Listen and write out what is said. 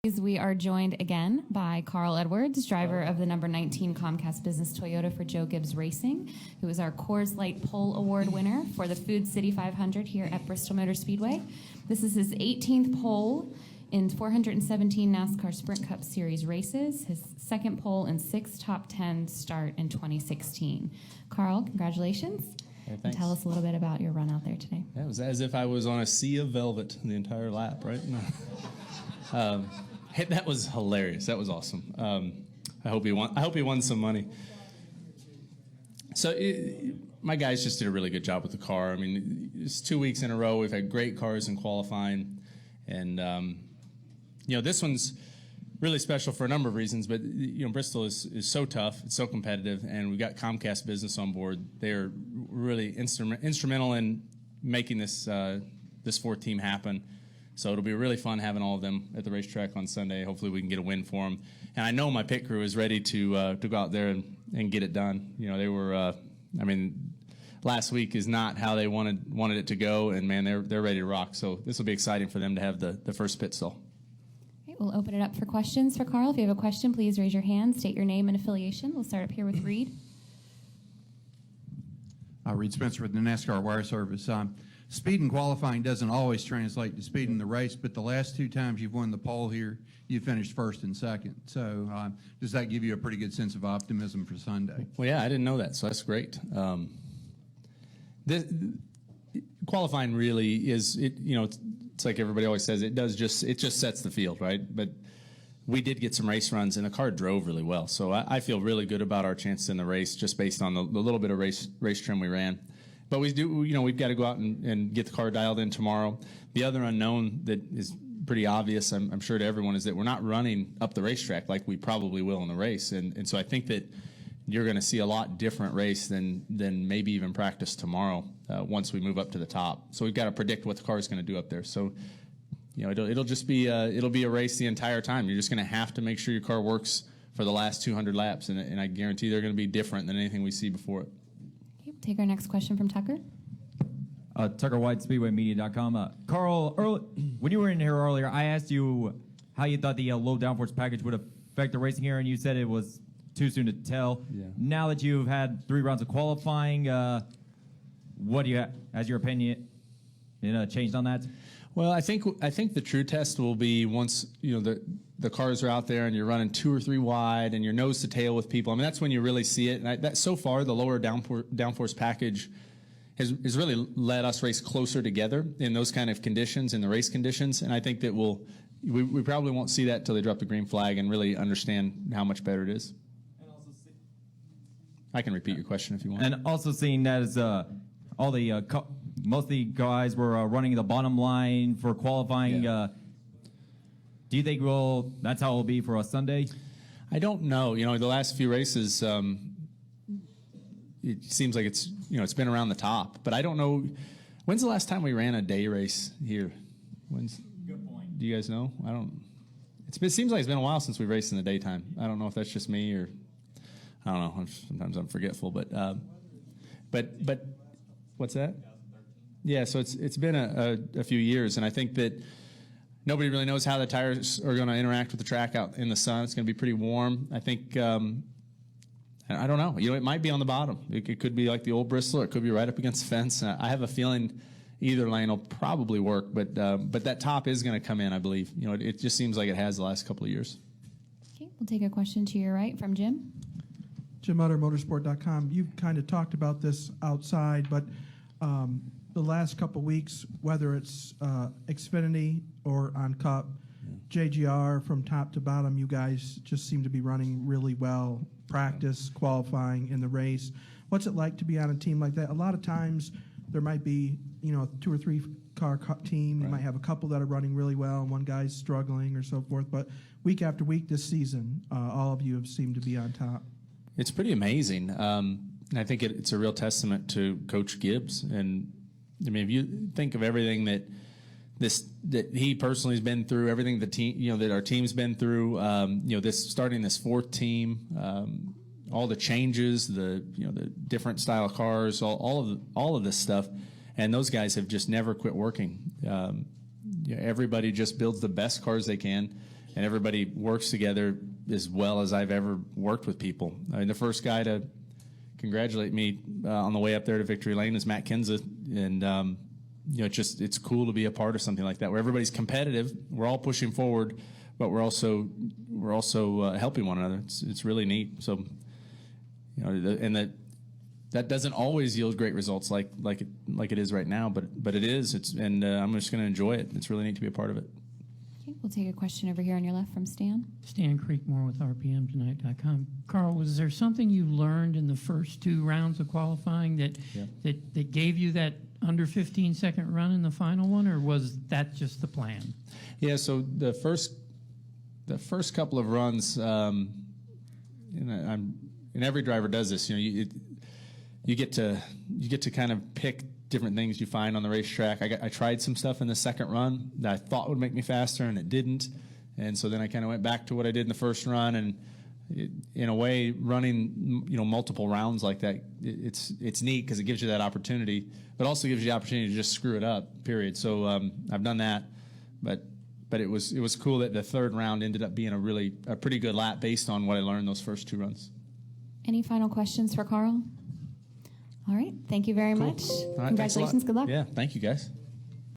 We are joined again by Carl Edwards, driver of the number 19 Comcast Business Toyota for Joe Gibbs Racing, who is our Coors Light Pole Award winner for the Food City 500 here at Bristol Motor Speedway. This is his 18th pole in 417 NASCAR Sprint Cup Series races, his second pole and 6 top 10 start in 2016. Carl, congratulations. Hey, and tell us a little bit about your run out there today. Yeah, it was as if I was on a sea of velvet the entire lap, right? That was hilarious. That was awesome. I hope he won some money. So my guys just did a really good job with the car. I mean, it's 2 weeks in a row. We've had great cars in qualifying, and this one's really special for a number of reasons. But Bristol is so tough. It's so competitive, and we've got Comcast Business on board. They're really instrumental in making this fourth team happen. So it'll be really fun having all of them at the racetrack on Sunday. Hopefully we can get a win for them. And I know my pit crew is ready to go out there and get it done. They were, last week is not how they wanted it to go, and man, they're ready to rock. So this will be exciting for them to have the first pit stall. Okay, we'll open it up for questions for Carl. If you have a question, please raise your hand, state your name and affiliation. We'll start up here with Reed. Reed Spencer with the NASCAR Wire Service. Speed in qualifying doesn't always translate to speed in the race, but the last 2 times you've won the pole here, you finished first and second. So does that give you a pretty good sense of optimism for Sunday? Well, yeah, I didn't know that, so that's great. Qualifying really is, it's like everybody always says, it just sets the field, right? But we did get some race runs, and the car drove really well. So I feel really good about our chances in the race just based on the little bit of race trim we ran. But we've got to go out and get the car dialed in tomorrow. The other unknown that is pretty obvious, I'm sure to everyone, is that we're not running up the racetrack like we probably will in the race. And so I think that you're going to see a lot different race than maybe even practice tomorrow once we move up to the top. So we've got to predict what the car is going to do up there. So it'll just be it'll be a race the entire time. You're just going to have to make sure your car works for the last 200 laps, and I guarantee they're going to be different than anything we see before it. Take our next question from Tucker. Tucker White, SpeedwayMedia.com. Carl, when you were in here earlier, I asked you how you thought the low downforce package would affect the racing here, and you said it was too soon to tell. Yeah. Now that you've had 3 rounds of qualifying, what do you has your opinion changed on that? Well, I think the true test will be once the cars are out there and you're running 2 or 3 wide and you're nose to tail with people. I mean, that's when you really see it. And so far, the lower downforce package has really let us race closer together in those kind of conditions, in the race conditions. And I think that we probably won't see that until they drop the green flag and really understand how much better it is. And also I can repeat your question if you want. And also seeing that as all the most of the guys were running the bottom line for qualifying. Yeah. Do you think that's how it will be for us Sunday? I don't know. The last few races, it seems like it's been around the top. But I don't know. When's the last time we ran a day race here? Good point. Do you guys know? I don't. It seems like it's been a while since we raced in the daytime. I don't know if that's just me or I don't know. Sometimes I'm forgetful. But what's that? Yeah. So it's been a few years, and I think that nobody really knows how the tires are going to interact with the track out in the sun. It's going to be pretty warm. I think, I don't know. It might be on the bottom. It could be like the old Bristol, or it could be right up against the fence. I have a feeling either lane will probably work, but that top is going to come in, I believe. It just seems like it has the last couple of years. Okay, we'll take a question to your right from Jim. Jim Utter, motorsport.com. You've kind of talked about this outside, but the last couple of weeks, whether it's Xfinity or on Cup, JGR from top to bottom, you guys just seem to be running really well. Practice, qualifying, in the race. What's it like to be on a team like that? A lot of times there might be, a 2 or 3 car team. You might have a couple that are running really well and one guy's struggling or so forth. But week after week this season, all of you have seemed to be on top. It's pretty amazing. And I think it's a real testament to Coach Gibbs. And I mean, if you think of everything that he personally has been through, everything the team, that our team's been through, starting this 4th team, all the changes, the different style cars, all of this stuff, and those guys have just never quit working. Everybody just builds the best cars they can. and everybody works together as well as I've ever worked with people. I mean, the first guy to congratulate me on the way up there to Victory Lane is Matt Kinza, and it's cool to be a part of something like that where everybody's competitive. We're all pushing forward, but we're also helping one another. It's really neat. So, and that doesn't always yield great results like it is right now, but it is. I'm just going to enjoy it. It's really neat to be a part of it. Okay, we'll take a question over here on your left from Stan. Stan Creekmore with RPMtonight.com. Carl, was there something you learned in the first 2 rounds of qualifying that gave you that under 15-second run in the final one, or was that just the plan? Yeah. So the first couple of runs, and every driver does this. You get to kind of pick different things you find on the racetrack. I tried some stuff in the second run that I thought would make me faster, and it didn't. And so then I kind of went back to what I did in the first run, and in a way, running multiple rounds like that, it's neat because it gives you that opportunity, but also gives you the opportunity to just screw it up. Period. So I've done that, but it was cool that the third round ended up being a pretty good lap based on what I learned those first 2 runs. Any final questions for Carl? All right. Thank you very much. All right, Congratulations. Good luck. Yeah. Thank you, guys.